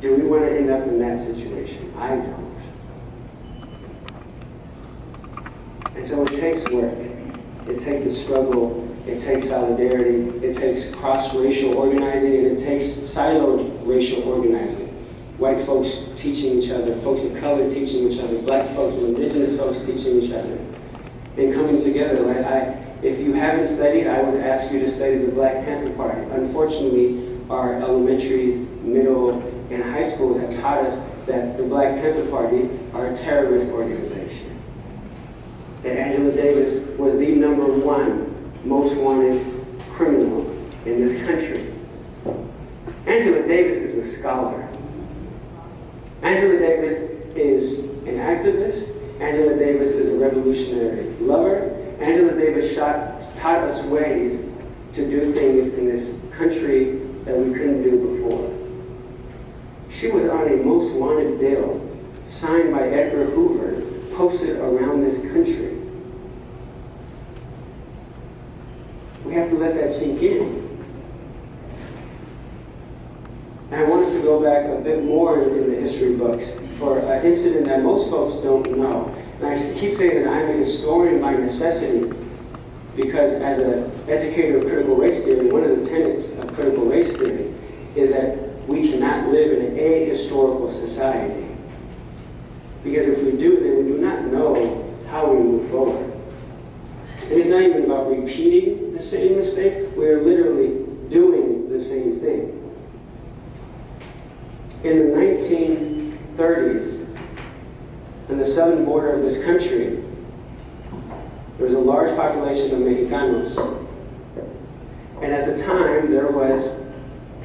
Do we want to end up in that situation? I don't. And so it takes work. It takes a struggle. It takes solidarity. It takes cross-racial organizing, and it takes siloed racial organizing. White folks teaching each other, folks of color teaching each other, black folks and indigenous folks teaching each other, and coming together. Right? If you haven't studied, I would ask you to study the Black Panther Party. Unfortunately, our elementaries, middle, and high schools have taught us that the Black Panther Party are a terrorist organization. That Angela Davis was the #1 most wanted criminal in this country. Angela Davis is a scholar. Angela Davis is an activist. Angela Davis is a revolutionary lover. Angela Davis taught us ways to do things in this country that we couldn't do before. She was on a most wanted bill signed by Edgar Hoover, posted around this country. We have to let that sink in. And I want us to go back a bit more in the history books for an incident that most folks don't know. And I keep saying that I'm a historian by necessity, because as an educator of critical race theory, one of the tenets of critical race theory is that we cannot live in an ahistorical society. Because if we do, then we do not know how we move forward. And it's not even about repeating the same mistake, we're literally doing the same thing. In the 1930s, on the southern border of this country, there was a large population of Mexicanos. And at the time, there was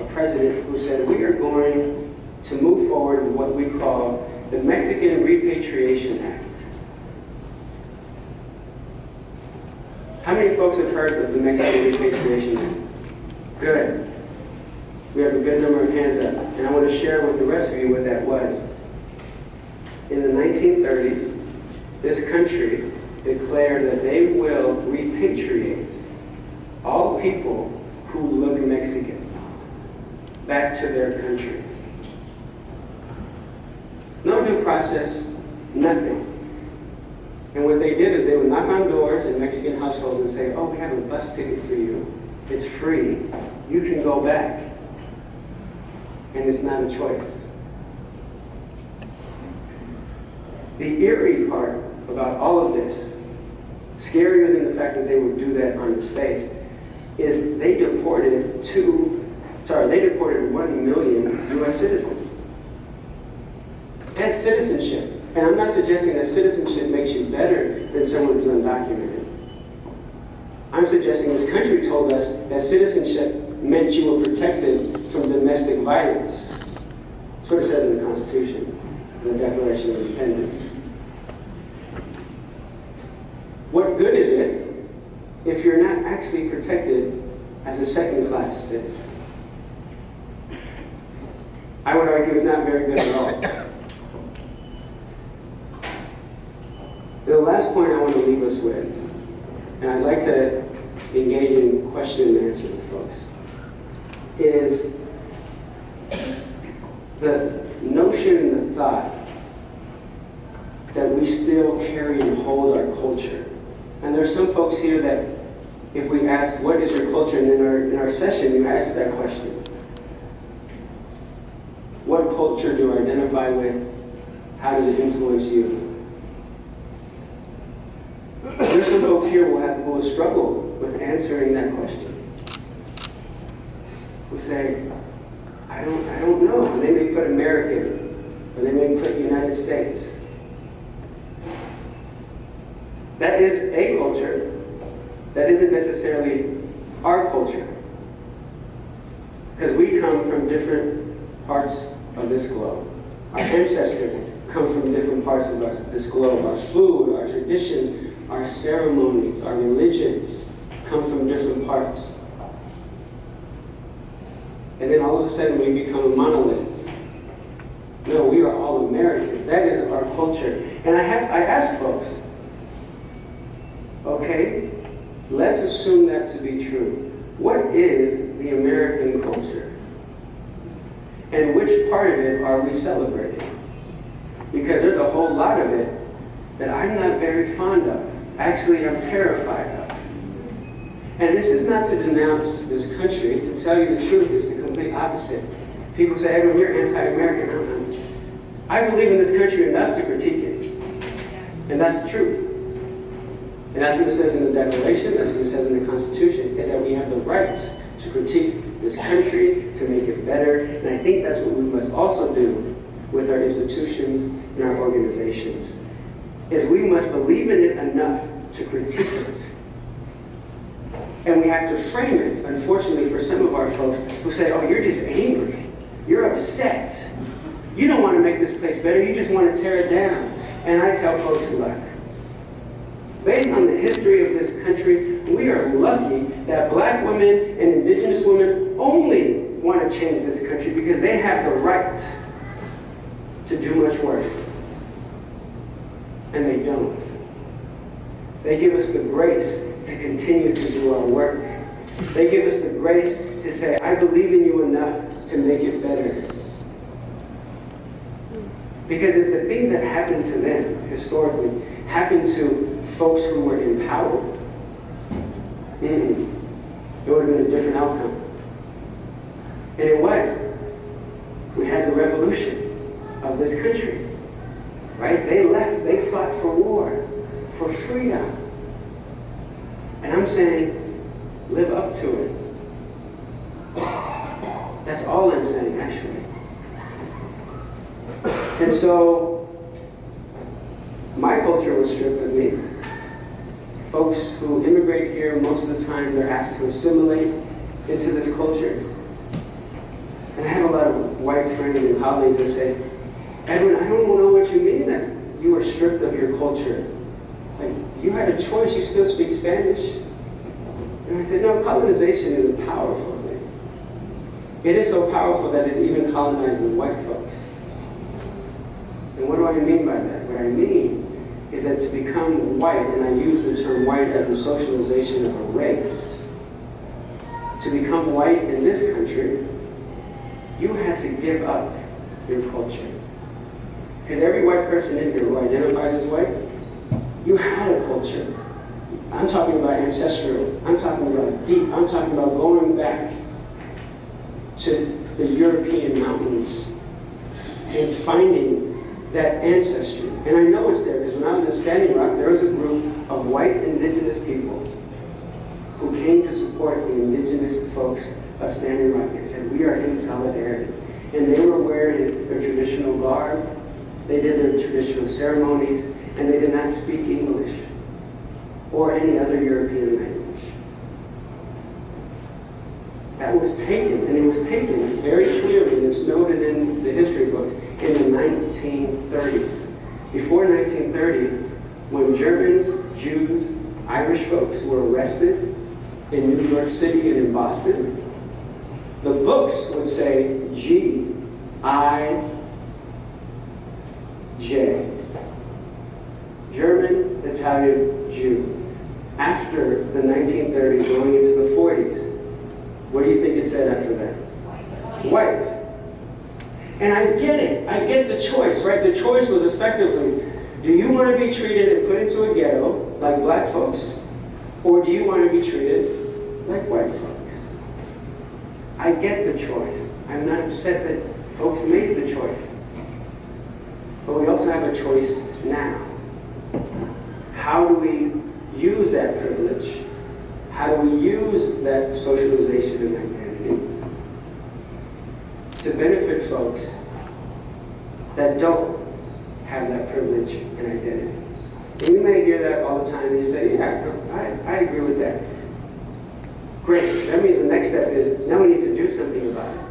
a president who said, we are going to move forward with what we call the Mexican Repatriation Act. How many folks have heard of the Mexican Repatriation Act? Good. We have a good number of hands up. And I want to share with the rest of you what that was. In the 1930s, this country declared that they will repatriate all people who look Mexican back to their country. No due process, nothing. And what they did is they would knock on doors in Mexican households and say, oh, we have a bus ticket for you. It's free. You can go back. And it's not a choice. The eerie part about all of this, scarier than the fact that they would do that on its face, is they deported 1 million US citizens. That's citizenship. And I'm not suggesting that citizenship makes you better than someone who's undocumented. I'm suggesting this country told us that citizenship meant you were protected from domestic violence. That's what it says in the Constitution, in the Declaration of Independence. What good is it if you're not actually protected as a second-class citizen? I would argue it's not very good at all. The last point I want to leave us with, and I'd like to engage in question and answer with folks, is the notion and the thought that we still carry and hold our culture. And there's some folks here that if we ask, what is your culture? And in our session, you ask that question. What culture do I identify with? How does it influence you? There's some folks here who will struggle with answering that question. Who say, I don't know. And they may put American, or they may put United States. That is a culture. That isn't necessarily our culture. Because we come from different parts of this globe. Our ancestors come from different parts of this globe. Our food, our traditions, our ceremonies, our religions come from different parts. And then all of a sudden we become a monolith. No, we are all Americans. That is our culture. And I ask folks, okay, let's assume that to be true. What is the American culture? And which part of it are we celebrating? Because there's a whole lot of it that I'm not very fond of. Actually, I'm terrified of. And this is not to denounce this country. To tell you the truth, it's the complete opposite. People say, Edwin, you're anti-American. I believe in this country enough to critique it. And that's the truth. And that's what it says in the Declaration, that's what it says in the Constitution, is that we have the rights to critique this country, to make it better. And I think that's what we must also do with our institutions and our organizations, is we must believe in it enough to critique it. And we have to frame it, unfortunately, for some of our folks who say, oh, you're just angry. You're upset. You don't want to make this place better. You just want to tear it down. And I tell folks, look, based on the history of this country, we are lucky that black women and indigenous women only want to change this country because they have the right to do much worse. And they don't. They give us the grace to continue to do our work. They give us the grace to say, I believe in you enough to make it better. Because if the things that happened to them historically happened to folks who were in power, it would have been a different outcome. And it was. We had the revolution of this country, right? They left, they fought for war, for freedom. And I'm saying, live up to it. That's all I'm saying, actually. And so, my culture was stripped of me. Folks who immigrate here, most of the time, they're asked to assimilate into this culture. And I have a lot of white friends and colleagues that say, Edwin, I don't know what you mean that you were stripped of your culture. Like, you had a choice, you still speak Spanish. And I said, no, colonization is a powerful thing. It is so powerful that it even colonizes white folks. And what do I mean by that? What I mean is that to become white, and I use the term white as the socialization of a race, to become white in this country, you had to give up your culture. Because every white person in here who identifies as white, you had a culture. I'm talking about ancestral. I'm talking about deep. I'm talking about going back to the European mountains and finding that ancestry. And I know it's there because when I was in Standing Rock, there was a group of white indigenous people who came to support the indigenous folks of Standing Rock and said, we are in solidarity. And they were wearing their traditional garb, they did their traditional ceremonies, and they did not speak English or any other European language. That was taken, and it was taken very clearly, and it's noted in the history books, in the 1930s. Before 1930, when Germans, Jews, Irish folks were arrested in New York City and in Boston, the books would say G-I-J. German, Italian, Jew. After the 1930s, going into the 40s, what do you think it said after that? White. And I get it. I get the choice, right? The choice was effectively, do you want to be treated and put into a ghetto like black folks, or do you want to be treated like white folks? I get the choice. I'm not upset that folks made the choice. But we also have a choice now. How do we use that privilege? How do we use that socialization and identity to benefit folks that don't have that privilege and identity? And you may hear that all the time and you say, yeah, I agree with that. Great, that means the next step is, now we need to do something about it.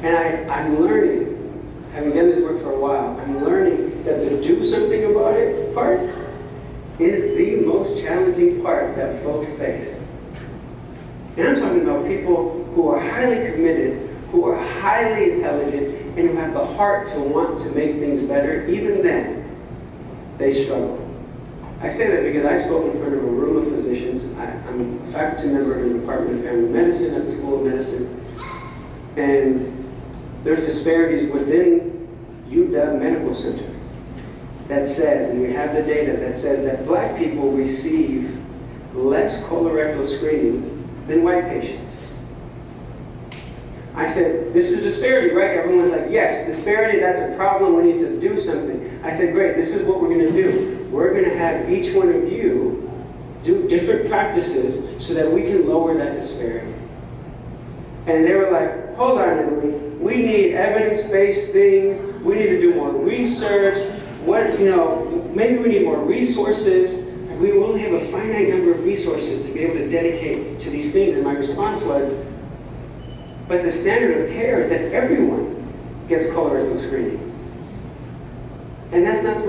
And I'm learning, having done this work for a while, I'm learning that the do something about it part is the most challenging part that folks face. And I'm talking about people who are highly committed, who are highly intelligent, and who have the heart to want to make things better. Even then, they struggle. I say that because I spoke in front of a room of physicians. I'm a faculty member in the Department of Family Medicine at the School of Medicine. And there's disparities within UW Medical Center that says, and we have the data that says that black people receive less colorectal screening than white patients. I said, this is disparity, right? Everyone's like, yes, disparity, that's a problem, we need to do something. I said, great, this is what we're gonna do. We're gonna have each one of you do different practices so that we can lower that disparity. And they were like, hold on, Emily, we need evidence-based things, we need to do more research, maybe we need more resources. We only have a finite number of resources to be able to dedicate to these things. And my response was, but the standard of care is that everyone gets colorectal screening. And that's not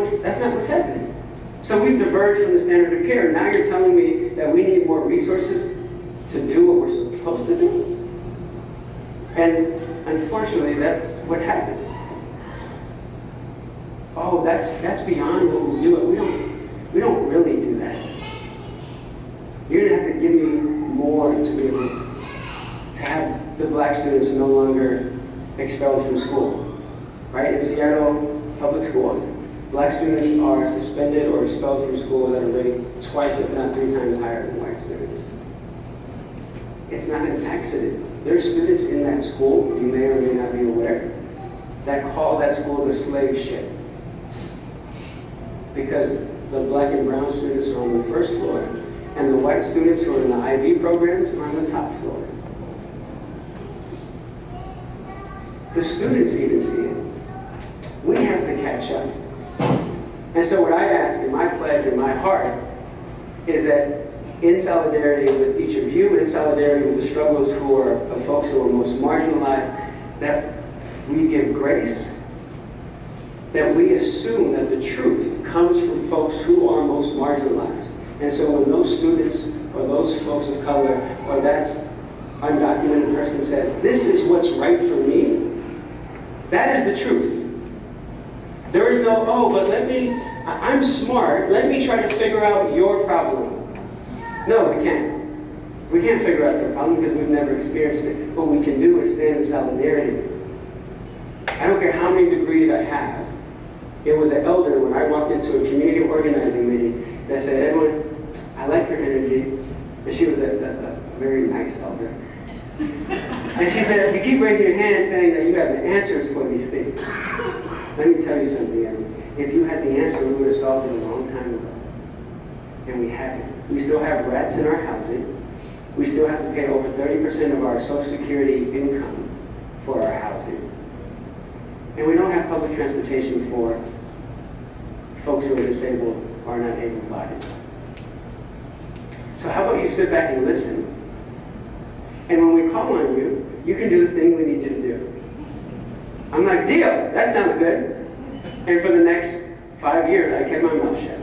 what's happening. So we've diverged from the standard of care. Now you're telling me that we need more resources to do what we're supposed to do? And unfortunately, that's what happens. Oh, that's beyond what we do. We don't really do that. You're gonna have to give me more to be able to have the black students no longer expelled from school. Right? In Seattle public schools, black students are suspended or expelled from school at a rate twice, if not 3 times higher than white students. It's not an accident. There's students in that school, you may or may not be aware, that call that school the slave ship. Because the black and brown students are on the first floor, and the white students who are in the IB programs are on the top floor. The students even see it. We have to catch up. And so what I ask in my pledge in my heart is that in solidarity with each of you, in solidarity with the struggles of folks who are most marginalized, that we give grace, that we assume that the truth comes from folks who are most marginalized. And so when those students or those folks of color or that undocumented person says, this is what's right for me, that is the truth. There is no, oh, but I'm smart, let me try to figure out your problem. No, we can't. We can't figure out their problem because we've never experienced it. What we can do is stand in solidarity. I don't care how many degrees I have. It was an elder when I walked into a community organizing meeting that said, Edwin, I like your energy. And she was a very nice elder. And she said, you keep raising your hand saying that you have the answers for these things. Let me tell you something, Edwin. If you had the answer, we would have solved it a long time ago. And we haven't. We still have rats in our housing. We still have to pay over 30% of our Social Security income for our housing. And we don't have public transportation for folks who are disabled or are not able-bodied. So how about you sit back and listen? And when we call on you, you can do the thing we need you to do. I'm like, deal, that sounds good. And for the next 5 years, I kept my mouth shut.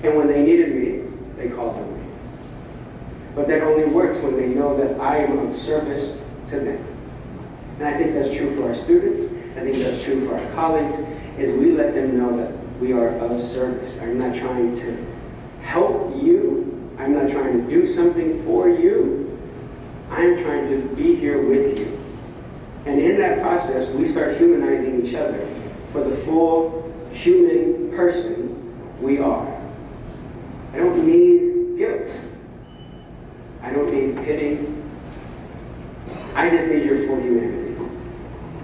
And when they needed me, they called on me. But that only works when they know that I am of service to them. And I think that's true for our students. I think that's true for our colleagues, is we let them know that we are of service. I'm not trying to help you. I'm not trying to do something for you. I'm trying to be here with you. And in that process, we start humanizing each other for the full human person we are. I don't need guilt. I don't need pity. I just need your full humanity.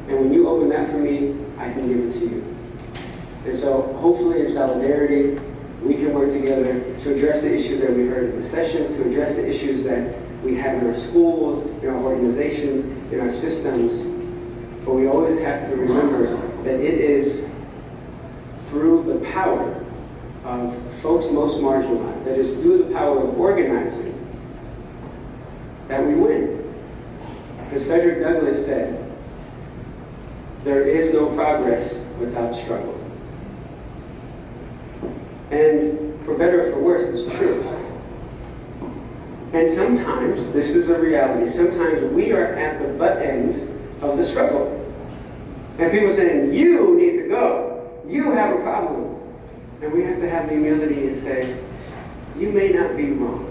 And when you open that for me, I can give it to you. And so hopefully in solidarity, we can work together to address the issues that we heard in the sessions, to address the issues that we have in our schools, in our organizations, in our systems. But we always have to remember that it is through the power of folks most marginalized, that is through the power of organizing, that we win. Because Frederick Douglass said, there is no progress without struggle. And for better or for worse, it's true. And sometimes, this is a reality, sometimes we are at the butt end of the struggle. And people are saying, you need to go. You have a problem. And we have to have the humility and say, you may not be wrong,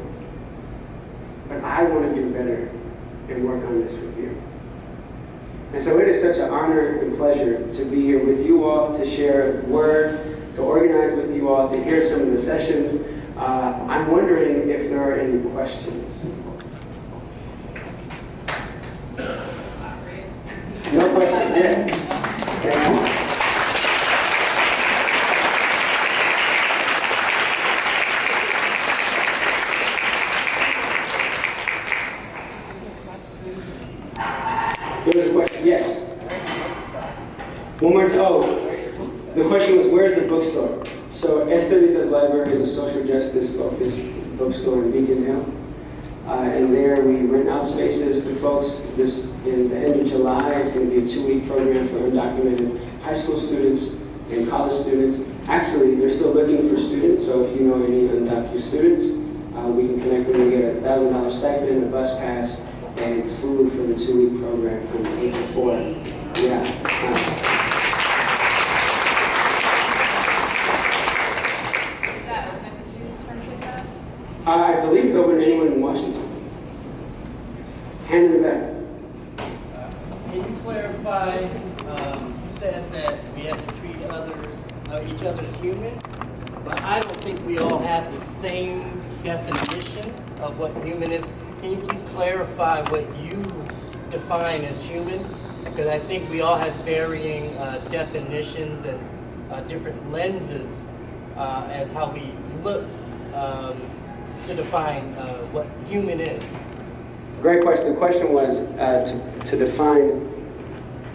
but I want to do better and work on this with you. And so it is such an honor and pleasure to be here with you all, to share words, to organize with you all, to hear some of the sessions. I'm wondering if there are any questions. No questions yet? Yeah. There was a question, yes. One more time. Oh, the question was, where's the bookstore? So E.Lindo Library is a social justice focused bookstore in Beacon Hill. And there we rent out spaces to folks. This, in the end of July, it's going to be a 2-week program for undocumented high school students and college students. Actually, they're still looking for students, so if you know any undocumented students, we can connect them. We get a $1,000 stipend, a bus pass, and food for the 2-week program from 8 to 4. Yeah. Is that open to students from Kidnap? I believe it's open to anyone in Washington. Hand in the back. Can you clarify, you said that we have to treat each other as human, but I don't think we all have the same definition of what human is. Can you please clarify what you define as human? Because I think we all have varying definitions and different lenses as how we look to define what human is. Great question. The question was to define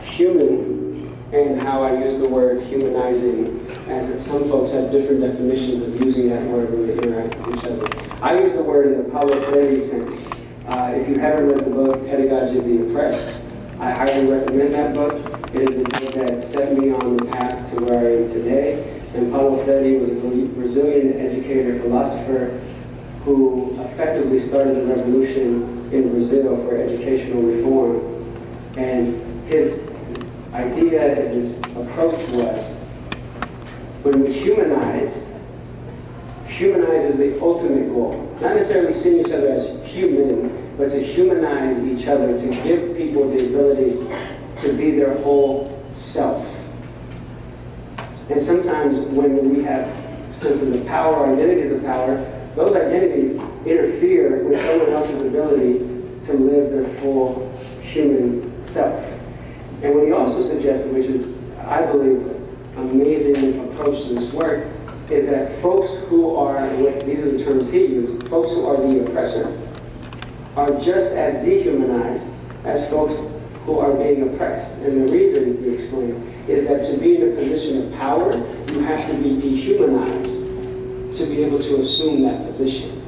human and how I use the word humanizing, as some folks have different definitions of using that word when they interact with each other. I use the word in the Paulo Freire sense. If you haven't read the book, Pedagogy of the Oppressed, I highly recommend that book. It is the book that set me on the path to where I am today. And Paulo Freire was a Brazilian educator, philosopher, who effectively started the revolution in Brazil for educational reform. And his idea and his approach was, when we humanize is the ultimate goal. Not necessarily seeing each other as human, but to humanize each other, to give people the ability to be their whole self. And sometimes when we have senses of power, or identities of power, those identities interfere with someone else's ability to live their full human self. And what he also suggested, which is, I believe, an amazing approach to this work, is that folks who are, these are the terms he used, folks who are the oppressor are just as dehumanized as folks who are being oppressed. And the reason, he explained, is that to be in a position of power, you have to be dehumanized to be able to assume that position.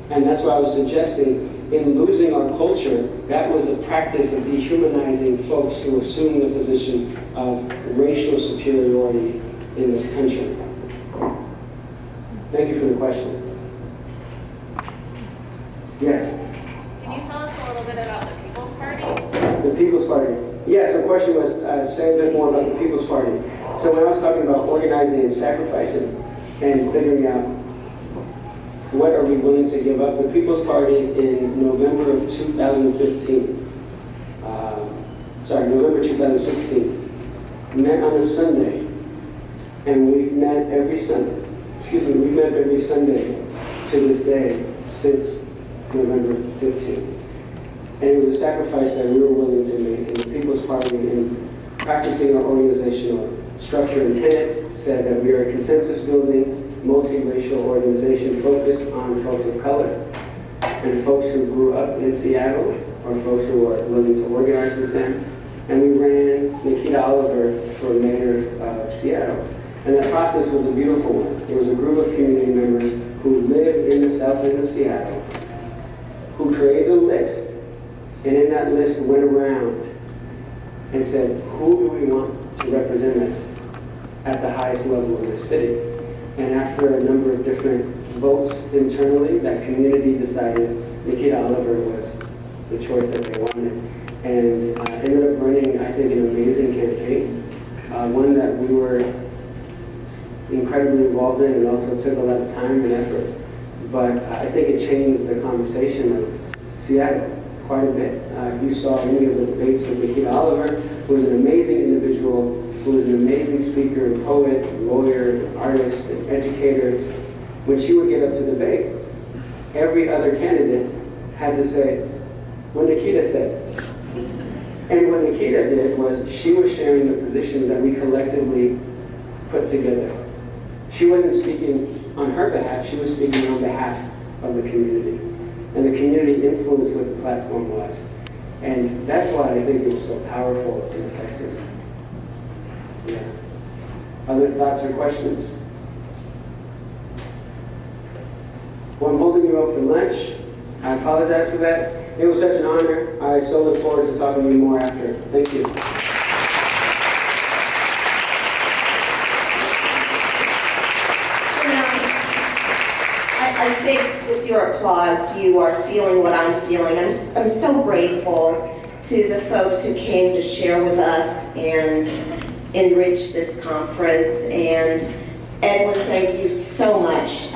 And that's why I was suggesting, in losing our culture, that was a practice of dehumanizing folks who assume the position of racial superiority in this country. Thank you for the question. Yes? Can you tell us a little bit about the People's Party? The People's Party. Yeah, so the question was, say a bit more about the People's Party. So when I was talking about organizing and sacrificing and figuring out what are we willing to give up, the People's Party in November of 2015, November 2016, met on a Sunday, and we've met every Sunday. We've met every Sunday to this day since November 15th. And it was a sacrifice that we were willing to make. And the People's Party, in practicing our organizational structure and tenets, said that we are a consensus-building, multiracial organization focused on folks of color and folks who grew up in Seattle or folks who are willing to organize with them. And we ran Nikita Oliver for mayor of Seattle. And that process was a beautiful one. There was a group of community members who lived in the south end of Seattle who created a list, and in that list went around and said, who do we want to represent us at the highest level in the city? And after a number of different votes internally, that community decided Nikita Oliver was the choice that they wanted. And ended up running, I think, an amazing campaign, one that we were incredibly involved in and also took a lot of time and effort. But I think it changed the conversation of Seattle quite a bit. if you saw any of the debates with Nikita Oliver, who was an amazing individual, who was an amazing speaker, poet, lawyer, artist, and educator, when she would get up to debate, every other candidate had to say what Nikita said. And what Nikita did was she was sharing the positions that we collectively put together. She wasn't speaking on her behalf, she was speaking on behalf of the community. And the community influenced what the platform was. And that's why I think it was so powerful and effective. Yeah. Other thoughts or questions? Well, I'm holding you up for lunch. I apologize for that. It was such an honor. I so look forward to talking to you more after. Thank you. I think with your applause, you are feeling what I'm feeling. I'm so grateful to the folks who came to share with us and enrich this conference. And Edwin, thank you so much.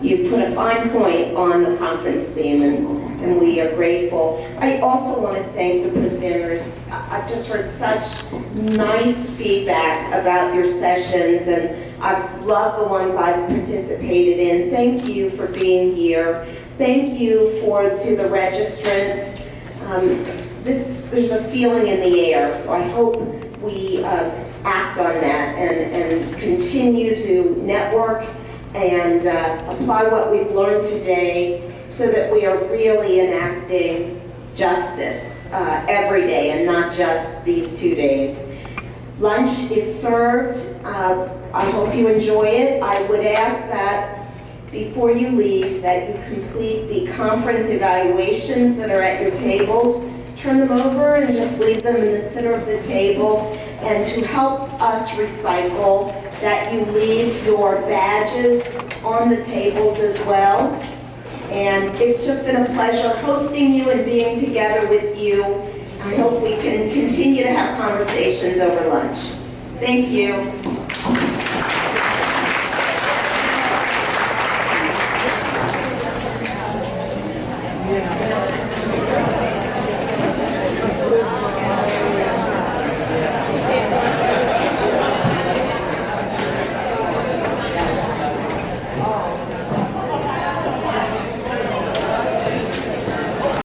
You put a fine point on the conference theme, and we are grateful. I also want to thank the presenters. I've just heard such nice feedback about your sessions, and I've loved the ones I've participated in. Thank you for being here. Thank you to the registrants. There's a feeling in the air, so I hope we act on that and continue to network and apply what we've learned today so that we are really enacting justice every day and not just these 2 days. Lunch is served. I hope you enjoy it. I would ask that before you leave that you complete the conference evaluations that are at your tables. Turn them over and just leave them in the center of the table. And to help us recycle, that you leave your badges on the tables as well. And it's just been a pleasure hosting you and being together with you. I hope we can continue to have conversations over lunch. Thank you.